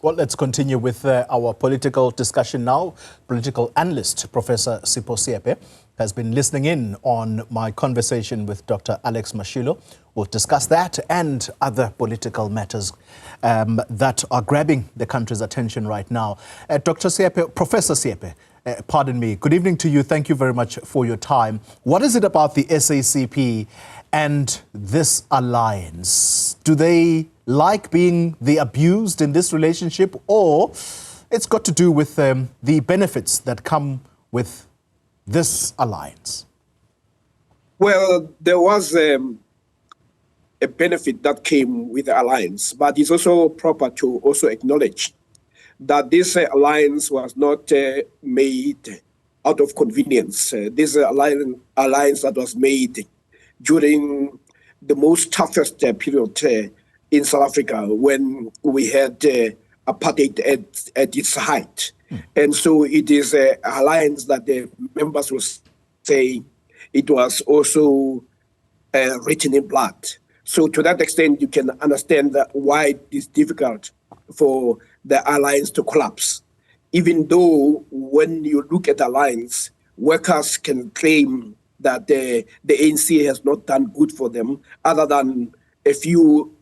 Well, let's continue with our political discussion now. Political analyst Professor Sipho Seepe has been listening in on my conversation with Dr. Alex Mashilo. We'll discuss that and other political matters that are grabbing the country's attention right now. Dr. Seepe, Professor Seepe, pardon me, good evening to you. Thank you very much for your time. What is it about the SACP and this alliance? Do they like being the abused in this relationship, or it's got to do with the benefits that come with this alliance? Well, there was a benefit that came with the alliance, but it's also proper to also acknowledge that this alliance was not made out of convenience. This alliance that was made during the most toughest period in South Africa, when we had apartheid at its height. And so it is an alliance that the members will say it was also written in blood. So to that extent, you can understand why it is difficult for the alliance to collapse. Even though when you look at the alliance, workers can claim that the ANC has not done good for them, other than a few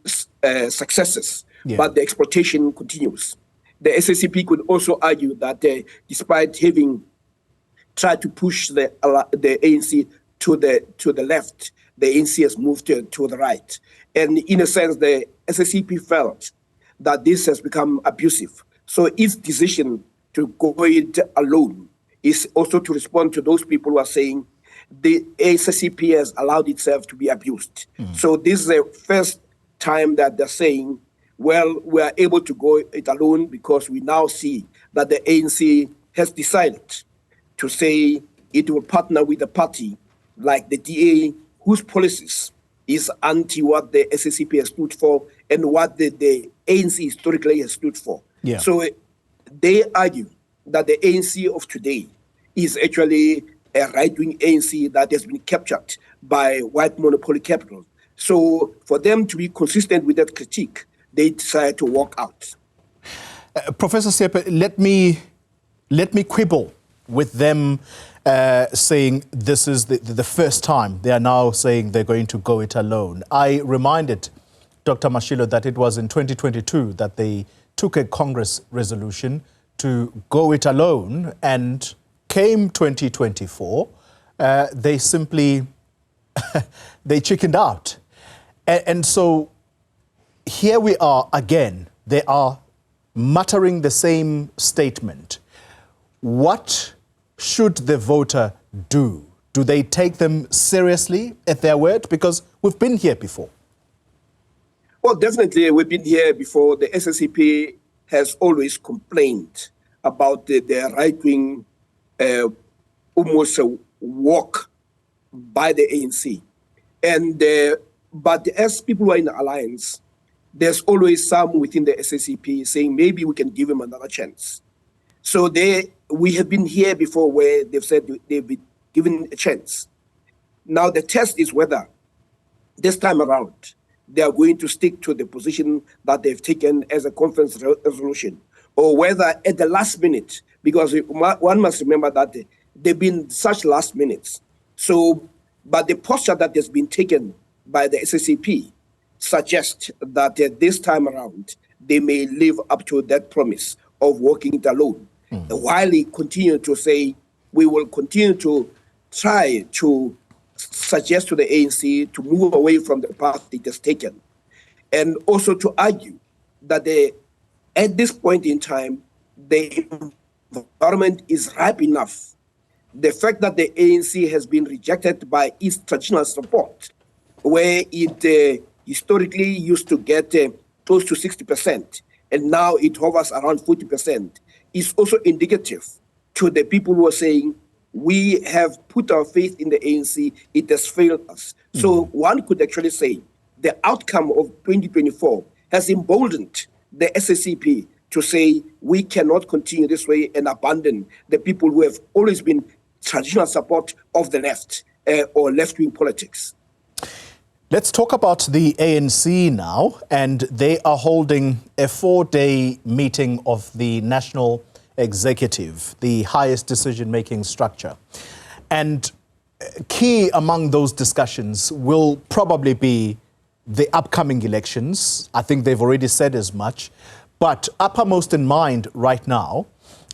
successes, but the exploitation continues. The SACP could also argue that despite having tried to push the ANC to the left, the ANC has moved to the right. And in a sense, the SACP felt that this has become abusive. So its decision to go it alone is also to respond to those people who are saying the SACP has allowed itself to be abused. So this is the first time that they're saying, well, we are able to go it alone because we now see that the ANC has decided to say it will partner with a party like the DA, whose policies is anti what the SACP has stood for and what the ANC historically has stood for. So they argue that the ANC of today is actually a right-wing ANC that has been captured by white monopoly capital. So for them to be consistent with that critique, they decided to walk out. Professor Seepe, let me quibble with them saying this is the first time. They are now saying they're going to go it alone. I reminded Dr. Mashilo that it was in 2022 that they took a Congress resolution to go it alone, and came 2024, they simply, they chickened out. And so here we are again. They are muttering the same statement. What should the voter do? Do they take them seriously at their word? Because we've been here before. Well, definitely we've been here before. The SACP has always complained about the right-wing almost a walk by the ANC. And but as people who are in the alliance, there's always some within the SACP saying maybe we can give him another chance. So we have been here before where they've said they've been given a chance. Now the test is whether this time around they are going to stick to the position that they've taken as a conference resolution, or whether at the last minute, because one must remember that they've been such last minutes. So, but the posture that has been taken by the SACP suggests that this time around, they may live up to that promise of walking it alone, while they continue to say, we will continue to try to suggest to the ANC to move away from the path it has taken, and also to argue that at this point in time, the environment is ripe enough. The fact that the ANC has been rejected by its traditional support, where it historically used to get close to 60%, and now it hovers around 40%, is also indicative to the people who are saying, we have put our faith in the ANC, it has failed us. So one could actually say the outcome of 2024 has emboldened the SACP to say we cannot continue this way and abandon the people who have always been traditional support of the left or left-wing politics. Let's talk about the ANC now, and they are holding a 4-day meeting of the National Executive, the highest decision-making structure. And key among those discussions will probably be the upcoming elections. I think they've already said as much. But uppermost in mind right now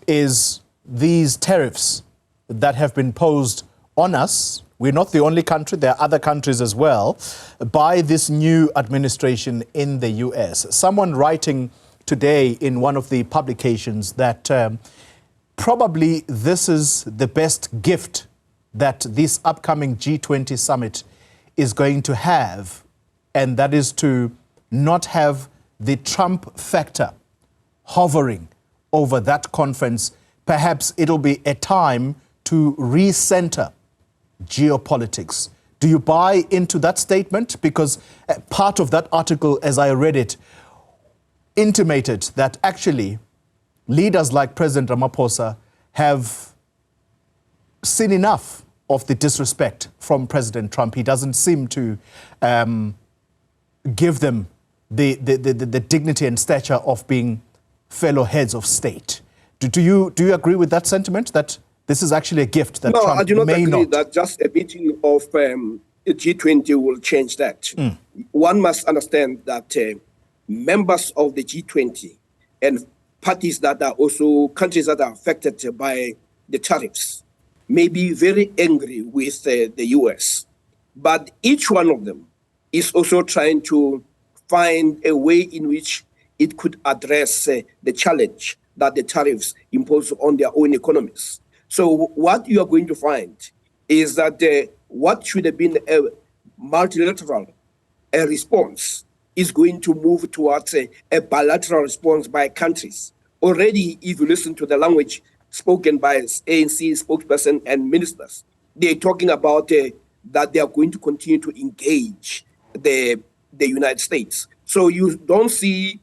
is these tariffs that have been posed on us. We're not the only country, there are other countries as well, by this new administration in the US. Someone writing today in one of the publications that probably this is the best gift that this upcoming G20 summit is going to have, and that is to not have the Trump factor hovering over that conference. Perhaps it'll be a time to recenter geopolitics. Do you buy into that statement? Because part of that article, as I read it, intimated that actually leaders like President Ramaphosa have seen enough of the disrespect from President Trump. He doesn't seem to give them the dignity and stature of being fellow heads of state. Do you agree with that sentiment, that this is actually a gift that no, Trump I do not may agree not? that just a meeting of G20 will change that. One must understand that members of the G20 and parties that are also countries that are affected by the tariffs may be very angry with the US. But each one of them is also trying to find a way in which it could address the challenge that the tariffs impose on their own economies. So what you are going to find is that what should have been a multilateral response is going to move towards a bilateral response by countries. Already, if you listen to the language spoken by ANC spokesperson and ministers, they're talking about that they are going to continue to engage the United States. So you don't see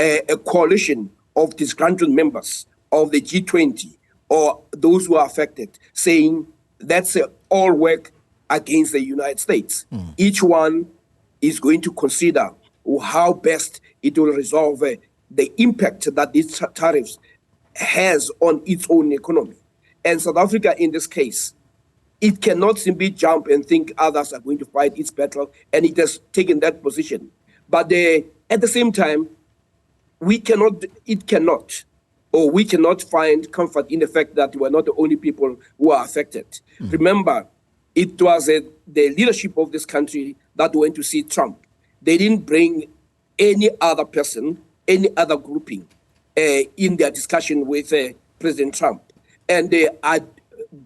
a coalition of disgruntled members of the G20 or those who are affected saying that's all work against the United States. Each one is going to consider how best it will resolve the impact that these tariffs has on its own economy. And South Africa, in this case, it cannot simply jump and think others are going to fight its battle, and it has taken that position. But at the same time, we cannot find comfort in the fact that we're not the only people who are affected. Remember, it was the leadership of this country that went to see Trump. They didn't bring any other person, any other grouping in their discussion with President Trump. And they are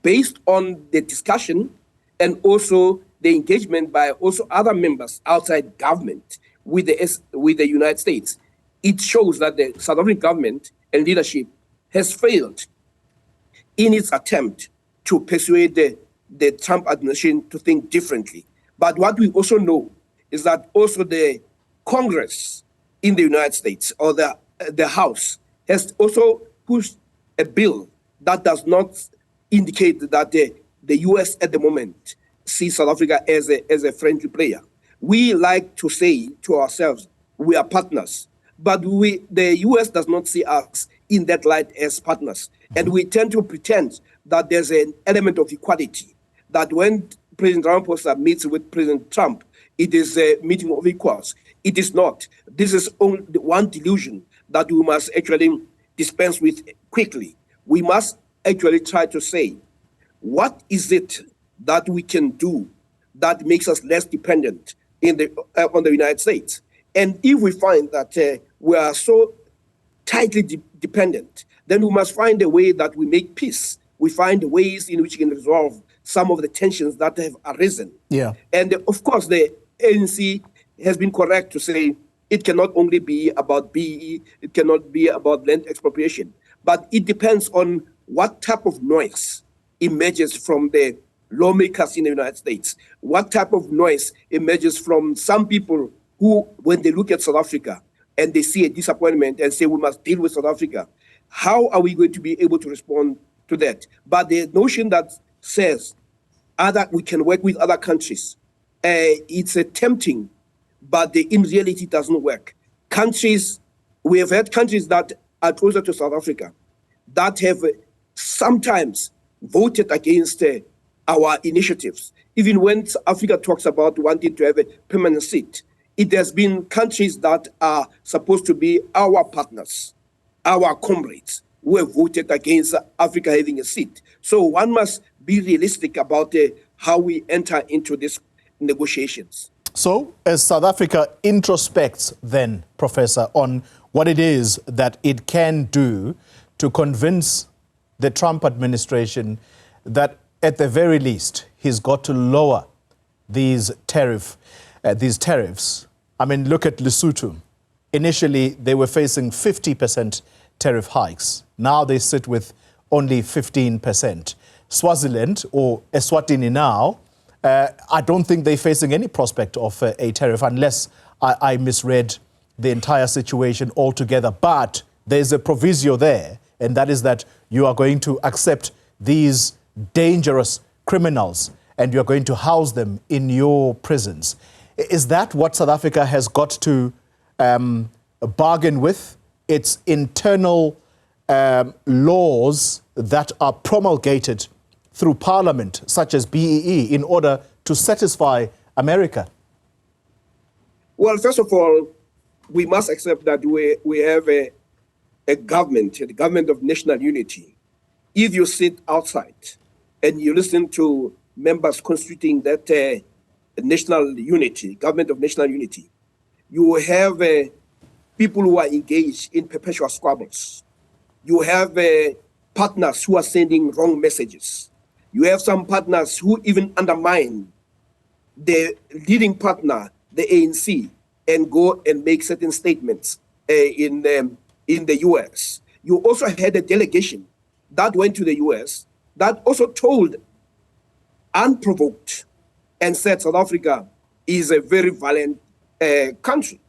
based on the discussion and also the engagement by also other members outside government with the United States. It shows that the South African government and leadership has failed in its attempt to persuade the Trump administration to think differently. But what we also know is that also the Congress in the United States, or the House, has also pushed a bill that does not indicate that the US at the moment sees South Africa as a friendly player. We like to say to ourselves, we are partners, but the US does not see us in that light as partners. And we tend to pretend that there's an element of equality, that when President Ramaphosa meets with President Trump, it is a meeting of equals. It is not. This is only one delusion that we must actually dispense with quickly. We must actually try to say, what is it that we can do that makes us less dependent on the United States? And if we find that we are so tightly dependent, then we must find a way that we make peace. We find ways in which we can resolve some of the tensions that have arisen. Yeah. And of course, the ANC has been correct to say it cannot only be about BEE, it cannot be about land expropriation, but it depends on what type of noise emerges from the lawmakers in the United States, what type of noise emerges from some people who, when they look at South Africa and they see a disappointment and say we must deal with South Africa, how are we going to be able to respond to that? But the notion that says we can work with other countries it's tempting, but in reality it doesn't work. We have had countries that are closer to South Africa that have sometimes voted against our initiatives. Even when Africa talks about wanting to have a permanent seat, it has been countries that are supposed to be our partners, our comrades, who have voted against Africa having a seat. So one must be realistic about how we enter into these negotiations. So, as South Africa introspects then, Professor, on what it is that it can do to convince the Trump administration that at the very least he's got to lower these tariffs. I mean, look at Lesotho. Initially, they were facing 50% tariff hikes. Now they sit with only 15%. Swaziland, or Eswatini now, I don't think they're facing any prospect of a tariff unless I misread the entire situation altogether. But there's a proviso there, and that is that you are going to accept these dangerous criminals and you're going to house them in your prisons. Is that what South Africa has got to bargain with? Its internal laws that are promulgated through Parliament, such as BEE, in order to satisfy America? Well, first of all, we must accept that we have a government, the government of national unity. If you sit outside and you listen to members constituting that national unity, government of national unity, you have people who are engaged in perpetual squabbles. You have partners who are sending wrong messages. You have some partners who even undermine the leading partner, the ANC, and go and make certain statements in the US. You also had a delegation that went to the US that also told, unprovoked, and said South Africa is a very violent country.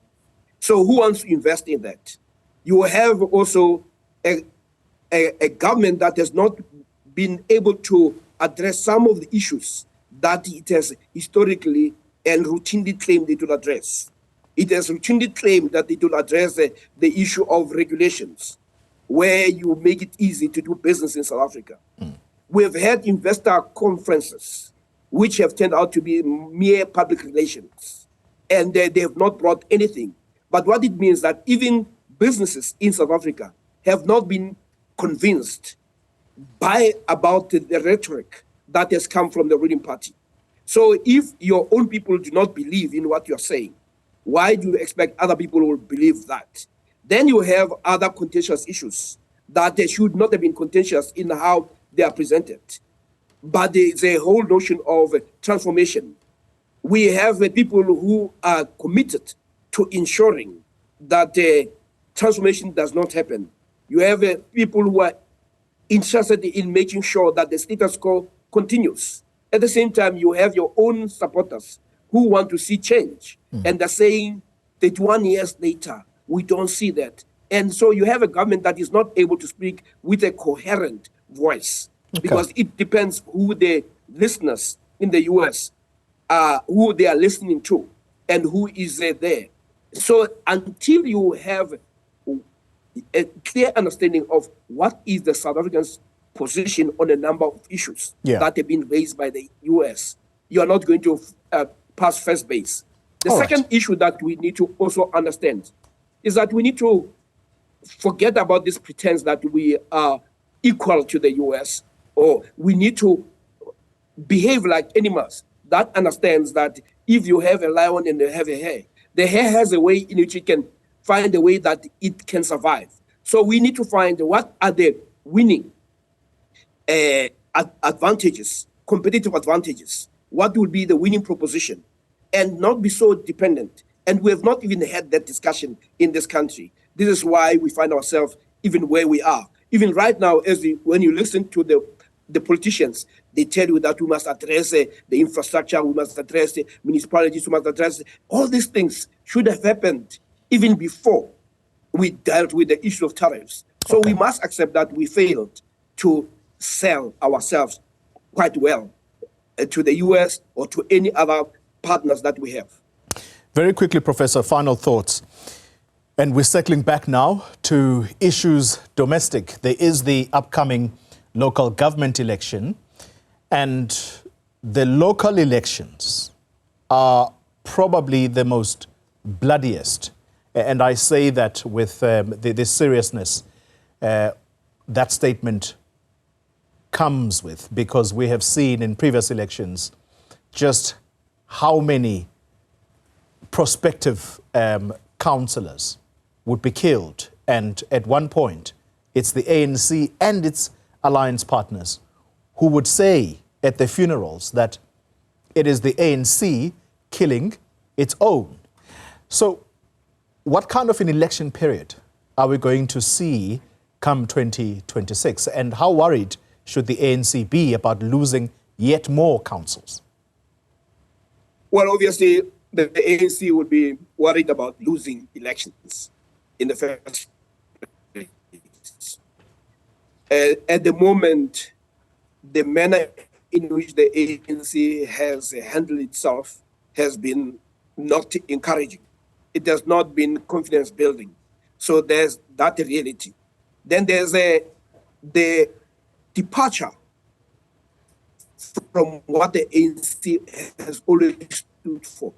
So who wants to invest in that? You have also a government that has not been able to address some of the issues that it has historically and routinely claimed it will address. It has routinely claimed that it will address the issue of regulations, where you make it easy to do business in South Africa. We've had investor conferences, which have turned out to be mere public relations, and they have not brought anything. But what it means that even businesses in South Africa have not been convinced about the rhetoric that has come from the ruling party. So if your own people do not believe in what you're saying, why do you expect other people will believe that? Then you have other contentious issues that they should not have been contentious in how they are presented. But the whole notion of transformation. We have people who are committed to ensuring that transformation does not happen. You have people who are interested in making sure that the status quo continues. At the same time, you have your own supporters who want to see change. And they're saying 31 years later, we don't see that. And so you have a government that is not able to speak with a coherent voice, because it depends who the listeners in the US who they are listening to and who is there. So until you have a clear understanding of what is the South Africans' position on a number of issues that have been raised by the US, you are not going to pass first base. The second issue that we need to also understand is that we need to forget about this pretense that we are equal to the US, or we need to behave like animals that understands that if you have a lion and you have a hare, the hare has a way in which it can find a way that it can survive. So we need to find what are the winning advantages, competitive advantages. What will be the winning proposition, and not be so dependent. And we have not even had that discussion in this country. This is why we find ourselves even where we are. Even right now, when you listen to the politicians, they tell you that we must address the infrastructure, we must address the municipalities, we must address all these things should have happened even before we dealt with the issue of tariffs. So we must accept that we failed to sell ourselves quite well to the US or to any other partners that we have. Very quickly, Professor, final thoughts. And we're circling back now to issues domestic. There is the upcoming local government election, and the local elections are probably the most bloodiest. And I say that with the seriousness that statement comes with, because we have seen in previous elections just how many prospective councillors would be killed. And at one point, it's the ANC and its alliance partners who would say at their funerals that it is the ANC killing its own. So what kind of an election period are we going to see come 2026? And how worried should the ANC be about losing yet more councils? Well, obviously, the ANC would be worried about losing elections in the first place. At the moment, the manner in which the ANC has handled itself has been not encouraging. It has not been confidence building. So there's that reality. Then there's the departure from what the ANC has always stood for,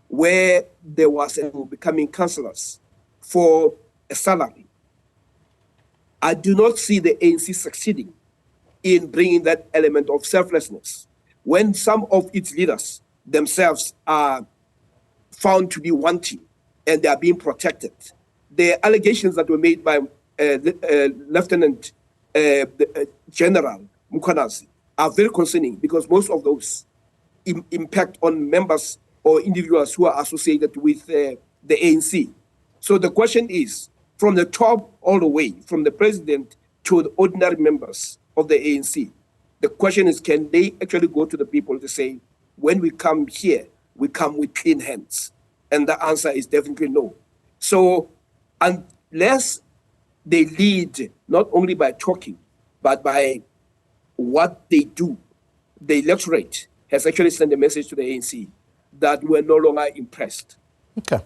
where there was becoming councillors for a salary. I do not see the ANC succeeding in bringing that element of selflessness. When some of its leaders themselves are found to be wanting and they are being protected, the allegations that were made by Lieutenant General Mkhwanazi are very concerning, because most of those impact on members or individuals who are associated with the ANC. So the question is, from the top all the way, from the president to the ordinary members of the ANC, the question is, can they actually go to the people to say, when we come here, we come with clean hands? And the answer is definitely no. So unless they lead not only by talking, but by what they do, the electorate has actually sent a message to the ANC that we're no longer impressed. Okay.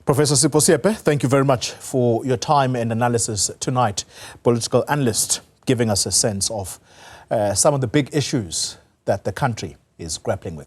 Professor Sipho Seepe, thank you very much for your time and analysis tonight. Political analyst, giving us a sense of some of the big issues that the country is grappling with.